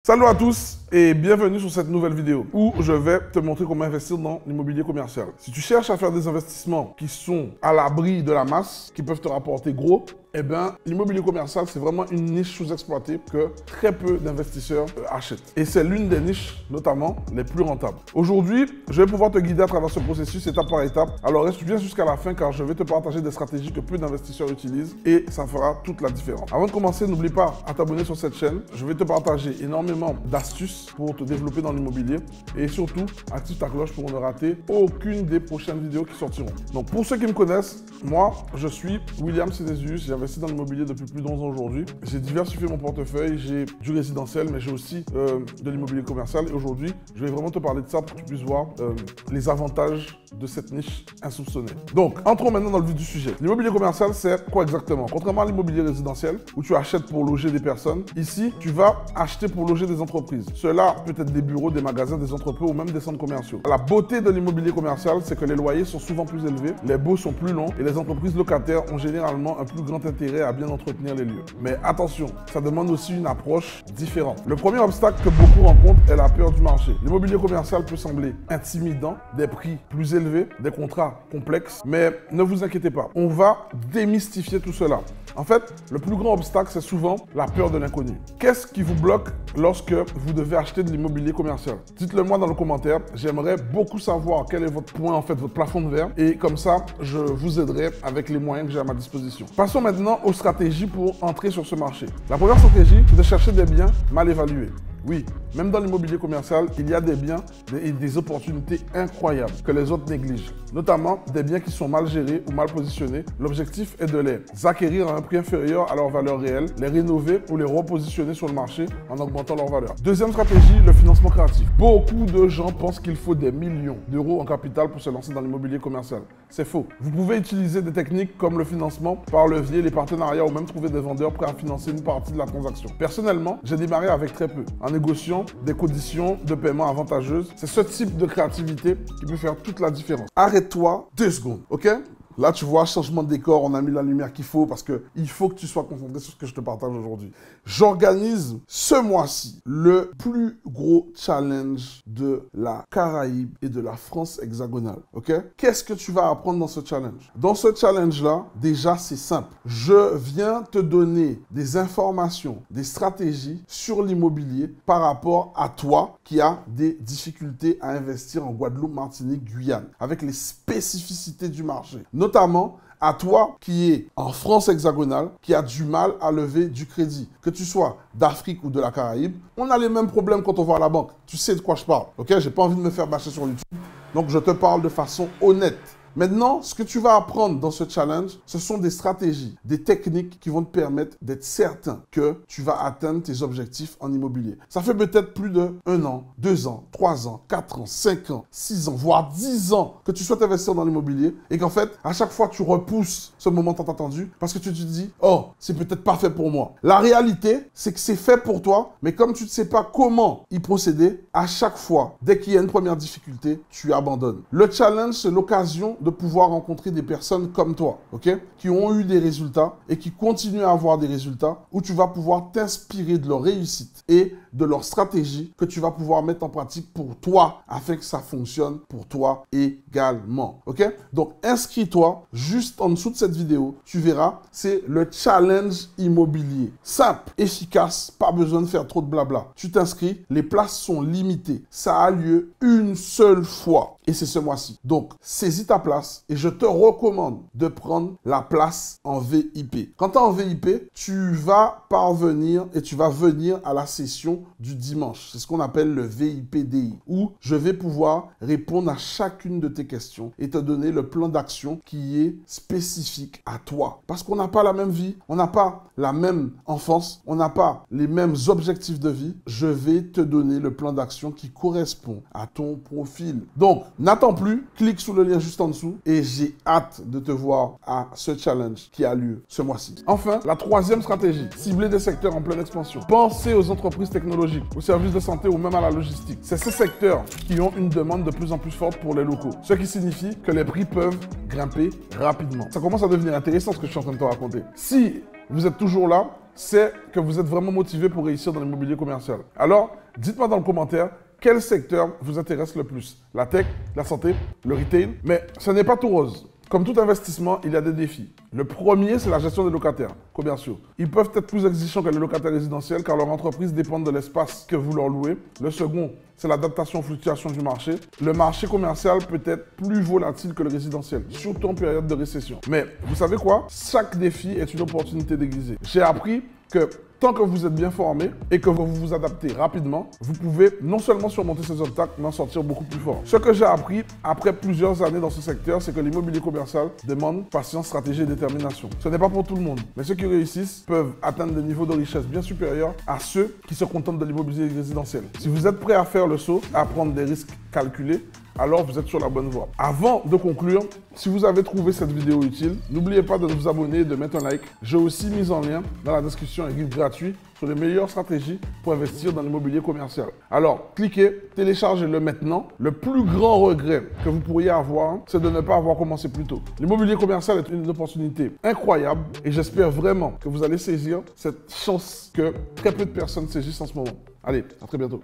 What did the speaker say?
Salut à tous et bienvenue sur cette nouvelle vidéo où je vais te montrer comment investir dans l'immobilier commercial. Si tu cherches à faire des investissements qui sont à l'abri de la masse, qui peuvent te rapporter gros, eh bien, l'immobilier commercial, c'est vraiment une niche sous-exploitée que très peu d'investisseurs achètent. Et c'est l'une des niches, notamment, les plus rentables. Aujourd'hui, je vais pouvoir te guider à travers ce processus étape par étape. Alors reste bien jusqu'à la fin car je vais te partager des stratégies que peu d'investisseurs utilisent et ça fera toute la différence. Avant de commencer, n'oublie pas à t'abonner sur cette chaîne. Je vais te partager énormément d'astuces pour te développer dans l'immobilier et surtout, active ta cloche pour ne rater aucune des prochaines vidéos qui sortiront. Donc pour ceux qui me connaissent, moi, je suis William Synesius. J'ai investi dans l'immobilier depuis plus d'11 ans aujourd'hui. J'ai diversifié mon portefeuille, j'ai du résidentiel, mais j'ai aussi de l'immobilier commercial. Et aujourd'hui, je vais vraiment te parler de ça pour que tu puisses voir les avantages de cette niche insoupçonnée. Donc, entrons maintenant dans le vif du sujet. L'immobilier commercial, c'est quoi exactement? Contrairement à l'immobilier résidentiel, où tu achètes pour loger des personnes, ici, tu vas acheter pour loger des entreprises. Cela peut être des bureaux, des magasins, des entrepôts ou même des centres commerciaux. La beauté de l'immobilier commercial, c'est que les loyers sont souvent plus élevés, les baux sont plus longs et les entreprises locataires ont généralement un plus grand intérêt à bien entretenir les lieux. Mais attention, ça demande aussi une approche différente. Le premier obstacle que beaucoup rencontrent est la peur du marché. L'immobilier commercial peut sembler intimidant, des prix plus élevés, des contrats complexes, mais ne vous inquiétez pas, on va démystifier tout cela. En fait, le plus grand obstacle, c'est souvent la peur de l'inconnu. Qu'est-ce qui vous bloque lorsque vous devez acheter de l'immobilier commercial? Dites-le moi dans le commentaire. J'aimerais beaucoup savoir quel est votre point, votre plafond de verre. Et comme ça, je vous aiderai avec les moyens que j'ai à ma disposition. Passons maintenant aux stratégies pour entrer sur ce marché. La première stratégie, c'est de chercher des biens mal évalués. Oui, même dans l'immobilier commercial, il y a des biens et des opportunités incroyables que les autres négligent. Notamment des biens qui sont mal gérés ou mal positionnés. L'objectif est de les acquérir à un prix inférieur à leur valeur réelle, les rénover ou les repositionner sur le marché en augmentant leur valeur. Deuxième stratégie, le financement créatif. Beaucoup de gens pensent qu'il faut des millions d'euros en capital pour se lancer dans l'immobilier commercial. C'est faux. Vous pouvez utiliser des techniques comme le financement par levier, les partenariats ou même trouver des vendeurs prêts à financer une partie de la transaction. Personnellement, j'ai démarré avec très peu, en négociant des conditions de paiement avantageuses. C'est ce type de créativité qui peut faire toute la différence. Arrête-toi 2 secondes, ok? Là, tu vois, changement de décor, on a mis la lumière qu'il faut parce qu'il faut que tu sois concentré sur ce que je te partage aujourd'hui. J'organise ce mois-ci le plus gros challenge de la Caraïbe et de la France hexagonale, ok? Qu'est-ce que tu vas apprendre dans ce challenge? Dans ce challenge-là, déjà, c'est simple. Je viens te donner des informations, des stratégies sur l'immobilier par rapport à toi qui as des difficultés à investir en Guadeloupe, Martinique, Guyane, avec les spécificités du marché. Notamment à toi qui es en France hexagonale, qui a du mal à lever du crédit. Que tu sois d'Afrique ou de la Caraïbe, on a les mêmes problèmes quand on va à la banque. Tu sais de quoi je parle, ok? J'ai pas envie de me faire bâcher sur YouTube, donc je te parle de façon honnête. Maintenant, ce que tu vas apprendre dans ce challenge, ce sont des stratégies, des techniques qui vont te permettre d'être certain que tu vas atteindre tes objectifs en immobilier. Ça fait peut-être plus de 1 an, 2 ans, 3 ans, 4 ans, 5 ans, 6 ans, voire 10 ans que tu souhaites investir dans l'immobilier et qu'en fait, à chaque fois, tu repousses ce moment tant attendu parce que tu te dis « Oh, c'est peut-être pas fait pour moi ». La réalité, c'est que c'est fait pour toi, mais comme tu ne sais pas comment y procéder, à chaque fois, dès qu'il y a une première difficulté, tu abandonnes. Le challenge, c'est l'occasion de pouvoir rencontrer des personnes comme toi, ok, qui ont eu des résultats et qui continuent à avoir des résultats où tu vas pouvoir t'inspirer de leur réussite et de leur stratégie que tu vas pouvoir mettre en pratique pour toi afin que ça fonctionne pour toi également, ok? Donc, inscris-toi juste en dessous de cette vidéo. Tu verras, c'est le challenge immobilier. Simple, efficace, pas besoin de faire trop de blabla. Tu t'inscris, les places sont limitées. Ça a lieu une seule fois et c'est ce mois-ci. Donc, saisis ta place et je te recommande de prendre la place en VIP. Quand tu es en VIP, tu vas parvenir et tu vas venir à la session du dimanche. C'est ce qu'on appelle le VIPDI, où je vais pouvoir répondre à chacune de tes questions et te donner le plan d'action qui est spécifique à toi. Parce qu'on n'a pas la même vie, on n'a pas la même enfance, on n'a pas les mêmes objectifs de vie. Je vais te donner le plan d'action qui correspond à ton profil. Donc, n'attends plus, clique sur le lien juste en dessous et j'ai hâte de te voir à ce challenge qui a lieu ce mois-ci. Enfin, la troisième stratégie, cibler des secteurs en pleine expansion. Pensez aux entreprises technologiques, aux services de santé ou même à la logistique. C'est ces secteurs qui ont une demande de plus en plus forte pour les locaux, ce qui signifie que les prix peuvent grimper rapidement. Ça commence à devenir intéressant ce que je suis en train de te raconter. Si vous êtes toujours là, c'est que vous êtes vraiment motivé pour réussir dans l'immobilier commercial. Alors, dites-moi dans le commentaire quel secteur vous intéresse le plus. La tech, la santé, le retail. Mais ce n'est pas tout rose. Comme tout investissement, il y a des défis. Le premier, c'est la gestion des locataires commerciaux. Ils peuvent être plus exigeants que les locataires résidentiels car leur entreprise dépend de l'espace que vous leur louez. Le second, c'est l'adaptation aux fluctuations du marché. Le marché commercial peut être plus volatile que le résidentiel, surtout en période de récession. Mais vous savez quoi? Chaque défi est une opportunité déguisée. J'ai appris que tant que vous êtes bien formé et que vous vous adaptez rapidement, vous pouvez non seulement surmonter ces obstacles, mais en sortir beaucoup plus fort. Ce que j'ai appris après plusieurs années dans ce secteur, c'est que l'immobilier commercial demande patience, stratégie et détermination. Ce n'est pas pour tout le monde, mais ceux qui réussissent peuvent atteindre des niveaux de richesse bien supérieurs à ceux qui se contentent de l'immobilier résidentiel. Si vous êtes prêt à faire le saut, à prendre des risques calculés, alors vous êtes sur la bonne voie. Avant de conclure, si vous avez trouvé cette vidéo utile, n'oubliez pas de vous abonner et de mettre un like. J'ai aussi mis en lien dans la description un guide gratuit sur les meilleures stratégies pour investir dans l'immobilier commercial. Alors, cliquez, téléchargez-le maintenant. Le plus grand regret que vous pourriez avoir, c'est de ne pas avoir commencé plus tôt. L'immobilier commercial est une opportunité incroyable et j'espère vraiment que vous allez saisir cette chance que très peu de personnes saisissent en ce moment. Allez, à très bientôt.